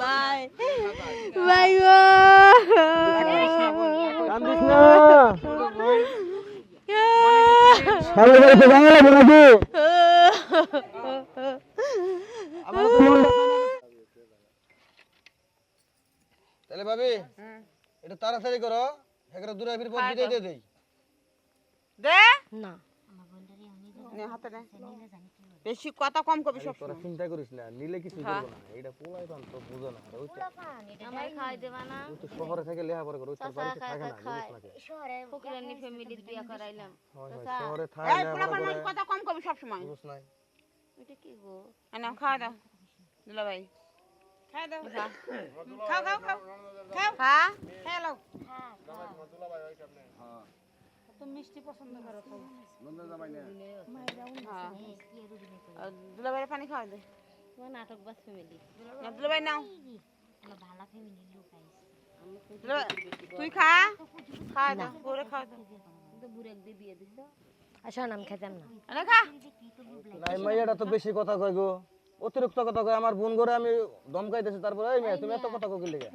ভাই ভাই গো কান্দিস না সবার বাড়িতে বাংলা নাকি তাহলে ভাবি এটা তাড়াতাড়ি করো এগারো দূরে ফির পর বিদায় দিয়ে দেই দে না হাতে দে বেশি কথা কম কবি সব তোরা চিন্তা করিস না নিলে কিছু করব না এটা পোলাই পান তো বুঝো না ওইটা আমায় খাই দেবা না ও তো শহরে থেকে লেখাপড়া করে ওই তোর বাড়িতে থাকে না বুঝছ না কে শহরে ফকিরানি ফ্যামিলির বিয়া করাইলাম শহরে থাকে এই পোলা পান কথা কম কবি সব সময় বুঝছ না এটা কি গো আনা খা দাও দুলা ভাই খাই দাও খাও খাও খাও খাও হ্যাঁ হ্যালো দুলা ভাই ওই সামনে হ্যাঁ তুমি মিষ্টি পছন্দ করো তো বন্ধ জামাই না হ্যাঁ দুলা ভাই পানি খাও দে তোমার নাটক বাস ফ্যামিলি দুলা ভাই নাও আমরা ভালো ফ্যামিলি লোক আইছি তুই খা খা দাও পরে খাও দাও তো বুড়ে একদিন দিয়ে দিছো আচ্ছা নাম খেতাম না আরে খা নাই মাইয়াটা তো বেশি কথা কয় গো অতিরিক্ত কথা কয় আমার বোন করে আমি ধমকাইতেছি তারপরে এই মেয়ে তুমি এত কথা কই কি লাগে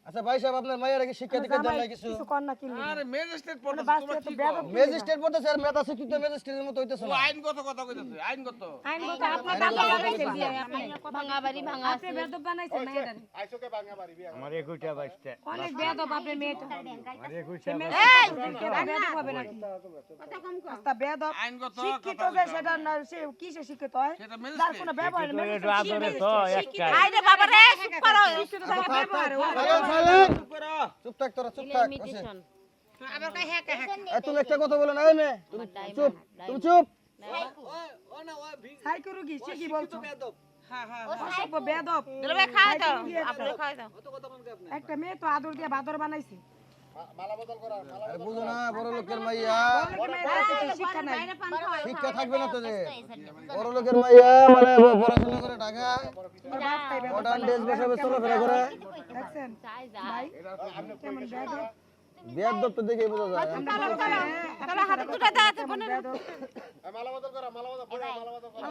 আচ্ছা ভাই সাহেব আপনার মাইয়ার কি শিক্ষা দীক্ষা দেন না কিছু কর না কি আরে ম্যাজিস্ট্রেট পড়তে তোমরা কি ম্যাজিস্ট্রেট পড়তেছে আর মেধা শিক্ষিত ম্যাজিস্ট্রেটের মতো হইতেছে ও না আইনগত কথা কইতাছে আইনগত আইনগত আপনার দাদা লাগাইছে বিয়ে আপনি ভাঙা বাড়ি ভাঙা আপনি বেদব বানাইছেন মেয়েটারে আইসোকে ভাঙা বাড়ি বিয়া আমার 21টা বাইশটা অনেক বেদব আপনি মেয়েটা আমার 21টা বেদব হবে নাকি কথা কম কর আস্তা বেদব আইনগত শিক্ষিত যে সেটা না সে কিসে শিক্ষিত হয় সেটা তার কোনো ম্যাজিস্ট্রেট ব্যবহার নেই একটু আদরে তো একটাই আইরে বাবা রে চুপ করো চুপ থাক তোরা চুপ থাক ইমিটেশন আবার কই হ্যাঁ হ্যাঁ তুমি একটা কথা বলো না এই মেয়ে চুপ তুমি চুপ হাই করু কি সে কি বলছো হ্যাঁ হ্যাঁ অসভ্য বেদব দুলা ভাই খাও দাও আপনি খাও দাও একটা মেয়ে তো আদর দিয়ে বাদর বানাইছে আরে বুঝো না বড় লোকের মাইয়া শিক্ষা নাই শিক্ষা থাকবে না তো যে বড় লোকের মাইয়া মানে পড়াশোনা করে ঢাকা মডার্ন ড্রেস বসাবে চলাফেরা করে দেখছেন চাই যা ভাই কেমন বেদব বিয়ার দপ্তর দেখে বোঝা যায় তাহলে হাতে দুটো দাও তো বোনের মালা বদল করা মালা বদল পড়ে মালা বদল করা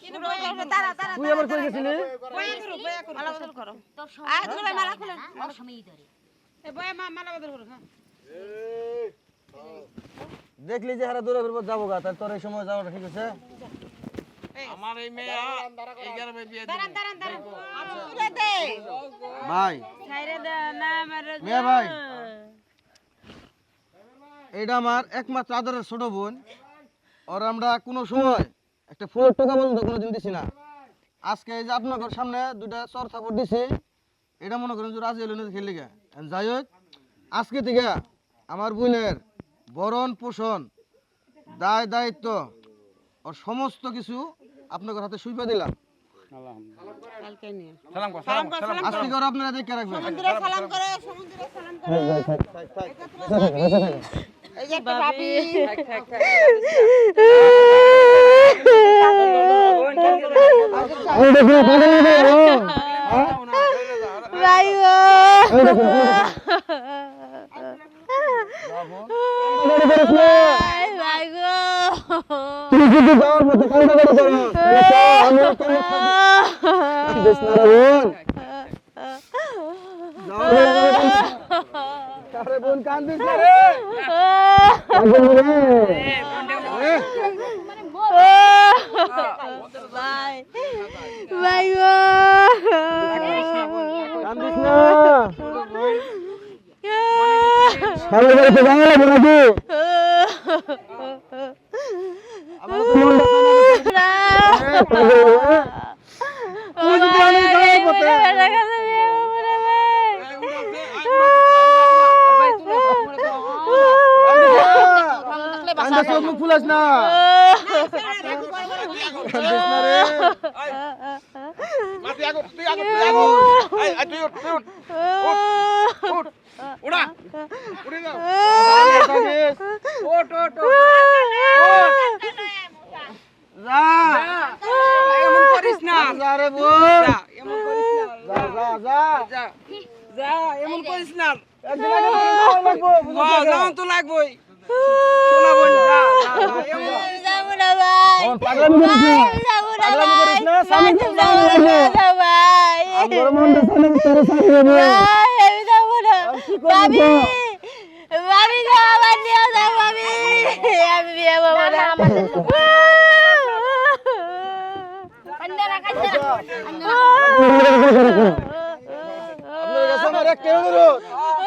কিন্তু তারা তারা তুই আবার কই গেছিলি বয়া করো মালা বদল করো তোর আয় দুলা ভাই মালা খুলে আমার সময়ই ধরে এ বয়া মালা বদল করো হ্যাঁ দেখলি যে হারা দূরে ফিরবো যাবো গা তার তোর এই সময় যাওয়াটা ঠিক আছে আমার এই মেয়ে এই গ্রামে বিয়ে দিবে দাঁড়ান তুলে দে ভাই ছাইরে দে না আমার মিয়া ভাই এটা আমার একমাত্র আদরের ছোট বোন আর আমরা কোনো সময় একটা ফুলের টাকা পর্যন্ত কোনোদিন দিছি না আজকে এই যে আপনার সামনে দুইটা চর থাপড় দিছি এটা মনে করেন যে রাজি হলেন খেলে গা যাই হোক আজকে থেকে আমার বোনের বরণ পোষণ দায় দায়িত্ব আর সমস্ত কিছু আপনাদের হাতে সুইপা দিলাম কালকে নিয়ে সালাম কর সালাম কর আজকে করে আপনারা দেখে রাখবেন সমুদ্রে সালাম করে এই যে একটা ভাবি ভাই ভাই গো তুই যদি যাওয়ার মতো কান্না করে করো আমি আরে বোন কান্দিস না রে ভাই ভাই গো কান্দিস না সবার বাড়িতে বাংলা নাকি আমার তো মনটা মুখ ফুলাস না কান্দিস না রে মাটি আগো তুই আগো এই তুই উঠ উঠ উড়া উড়ে যাও ওট যা এমন করিস না যা রে বোন এমন করিস না যা যা এমন করিস না একদিন আগে তো লাগবো যাও তো লাগবই শোনা বোন যা যাবো না ভাই পাগলামি করিস না যাবো না পাগলামি ভাই করিস না স্বামী তো যাবো না ভাই আমার মনটা সামনে তোর সাথে হবে ভাই আমি যাবো না ভাবি ভাবি গো আমার নিয়ে যাও ভাবি আমি বিয়ে করবো না কান্দারা কান্দারা আপনার কাছে আমার একটা অনুরোধ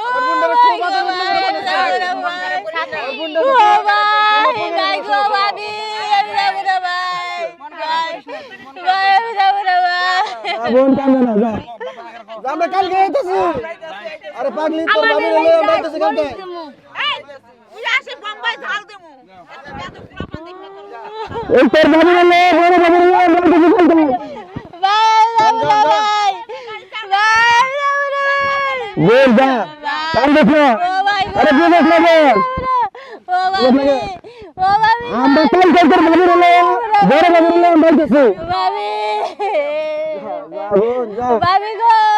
আমার বোনটারে খুব আদর বোন কান্দে না যা আমরা কালকে আইতাছি আরে পাগলি তোর বাবু লয়ে আমরা আইতাছি কালকে এই তুই আসে বোম্বাই ঝাল দেমু এত বেদ পুরাপান দেখবে তোর এই তোর বাবু লয়ে বড় বাবু লয়ে আমরা আইতাছি কালকে बोल जा काम देखो अरे बोल ना बोल हम बतल कर बाबू रे बड़े बाबू रे हम बोलते से भाभी जा भाभी को